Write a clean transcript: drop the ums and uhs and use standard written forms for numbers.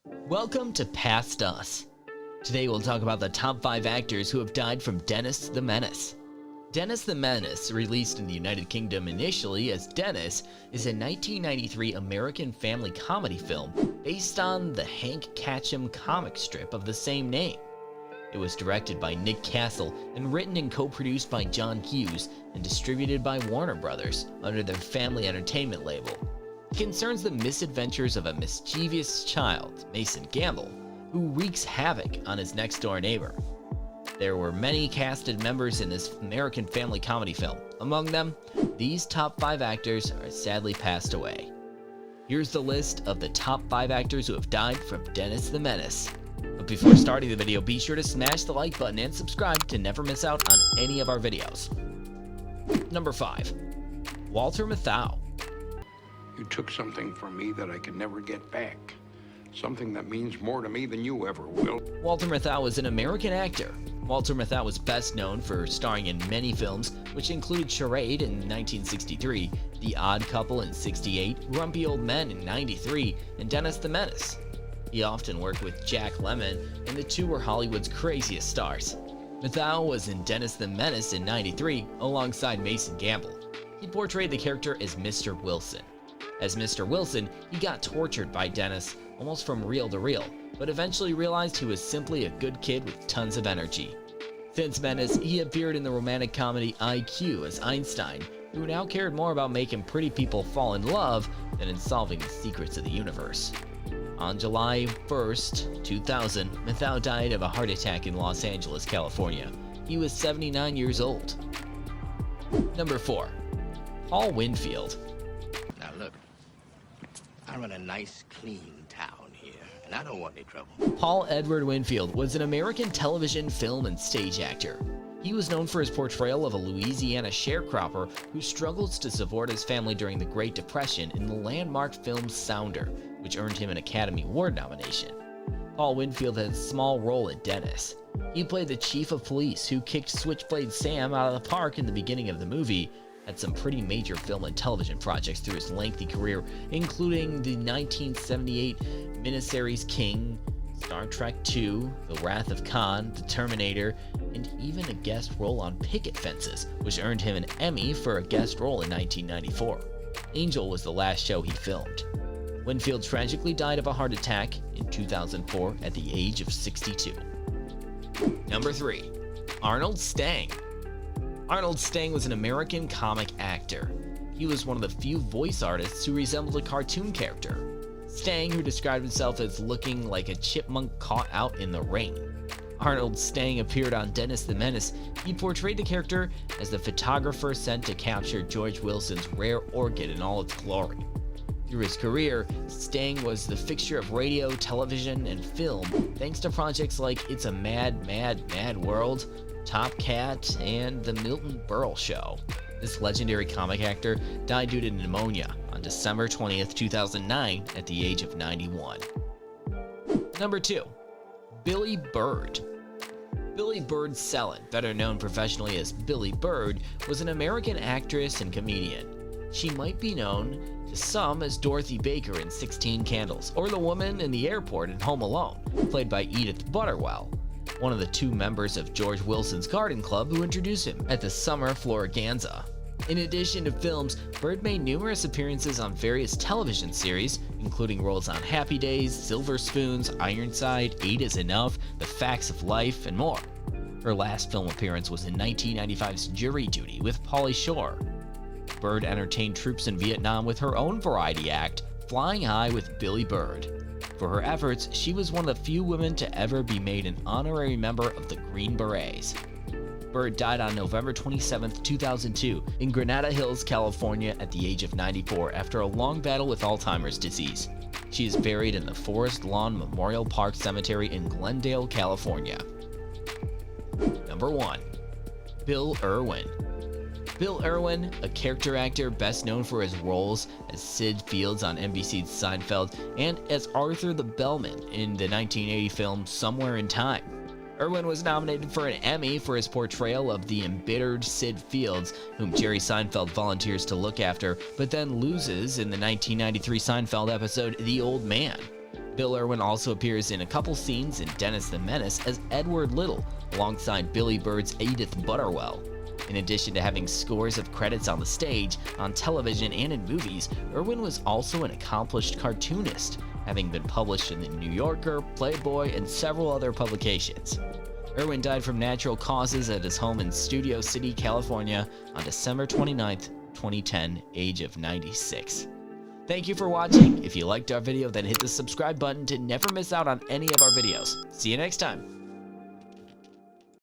Welcome to Past Us. Today we'll talk about the top 5 actors who have died from Menace the Menace. Menace the Menace, released in the United Kingdom initially as Menace, is a 1993 American family comedy film based on the Hank Catchum comic strip of the same name. It was directed by Nick Castle and written and co-produced by John Hughes and distributed by Warner Brothers under their Family Entertainment label. It concerns the misadventures of a mischievous child, Mason Gamble, who wreaks havoc on his next-door neighbor. There were many casted members in this American family comedy film. Among them, these top 5 actors are sadly passed away. Here's the list of the top 5 actors who have died from Menace the Menace. But before starting the video, be sure to smash the like button and subscribe to never miss out on any of our videos. Number 5. Walter Matthau. You took something from me that I can never get back. Something that means more to me than you ever will. Walter Matthau was an American actor. Walter Matthau was best known for starring in many films, which included Charade in 1963, The Odd Couple in '68, Grumpy Old Men in '93, and Menace the Menace. He often worked with Jack Lemmon, and the two were Hollywood's craziest stars. Matthau was in Menace the Menace in '93 alongside Mason Gamble. He portrayed the character as Mr. Wilson. As Mr. Wilson, he got tortured by Menace almost from reel to reel, but eventually realized he was simply a good kid with tons of energy. Since Menace, he appeared in the romantic comedy IQ as Einstein, who now cared more about making pretty people fall in love than in solving the secrets of the universe. On July 1st, 2000, Matthau died of a heart attack in Los Angeles, California. He was 79 years old. Number 4. Paul Winfield. Now look, I run a nice, clean town here, and I don't want any trouble. Paul Edward Winfield was an American television, film, and stage actor. He was known for his portrayal of a Louisiana sharecropper who struggles to support his family during the Great Depression in the landmark film Sounder, which earned him an Academy Award nomination. Paul Winfield had a small role in Menace. He played the chief of police who kicked Switchblade Sam out of the park in the beginning of the movie. Had some pretty major film and television projects through his lengthy career, including the 1978 miniseries King, Star Trek II, The Wrath of Khan, The Terminator, and even a guest role on Picket Fences, which earned him an Emmy for a guest role in 1994. Angel was the last show he filmed. Winfield tragically died of a heart attack in 2004 at the age of 62. Number 3. Arnold Stang. Arnold Stang was an American comic actor. He was one of the few voice artists who resembled a cartoon character. Stang, who described himself as looking like a chipmunk caught out in the rain. Arnold Stang appeared on Menace the Menace. He portrayed the character as the photographer sent to capture George Wilson's rare orchid in all its glory. Through his career, Stang was the fixture of radio, television, and film thanks to projects like It's a Mad, Mad, Mad World, Top Cat, and The Milton Berle Show. This legendary comic actor died due to pneumonia on December 20th, 2009 at the age of 91. Number 2. Billy Bird. Billy Bird Sellon, better known professionally as Billy Bird, was an American actress and comedian. She might be known to some as Dorothy Baker in 16 Candles, or the woman in the airport in Home Alone, played by Edith Butterwell, one of the 2 members of George Wilson's Garden Club who introduced him at the Summer Floriganza. In addition to films, Bird made numerous appearances on various television series, including roles on Happy Days, Silver Spoons, Ironside, 8 is Enough, The Facts of Life, and more. Her last film appearance was in 1995's Jury Duty with Pauly Shore. Bird entertained troops in Vietnam with her own variety act, Flying High with Billy Bird. For her efforts, she was one of the few women to ever be made an honorary member of the Green Berets. Bird died on November 27, 2002 in Granada Hills, California at the age of 94 after a long battle with Alzheimer's disease. She is buried in the Forest Lawn Memorial Park Cemetery in Glendale, California. Number 1. Bill Irwin. Bill Irwin, a character actor best known for his roles as Sid Fields on NBC's Seinfeld and as Arthur the Bellman in the 1980 film Somewhere in Time. Irwin was nominated for an Emmy for his portrayal of the embittered Sid Fields, whom Jerry Seinfeld volunteers to look after, but then loses in the 1993 Seinfeld episode The Old Man. Bill Irwin also appears in a couple scenes in Dennis the Menace as Edward Little, alongside Billy Bird's Edith Butterwell. In addition to having scores of credits on the stage, on television, and in movies, Irwin was also an accomplished cartoonist, having been published in The New Yorker, Playboy, and several other publications. Irwin died from natural causes at his home in Studio City, California on December 29, 2010, age of 96. Thank you for watching. If you liked our video, then hit the subscribe button to never miss out on any of our videos. See you next time.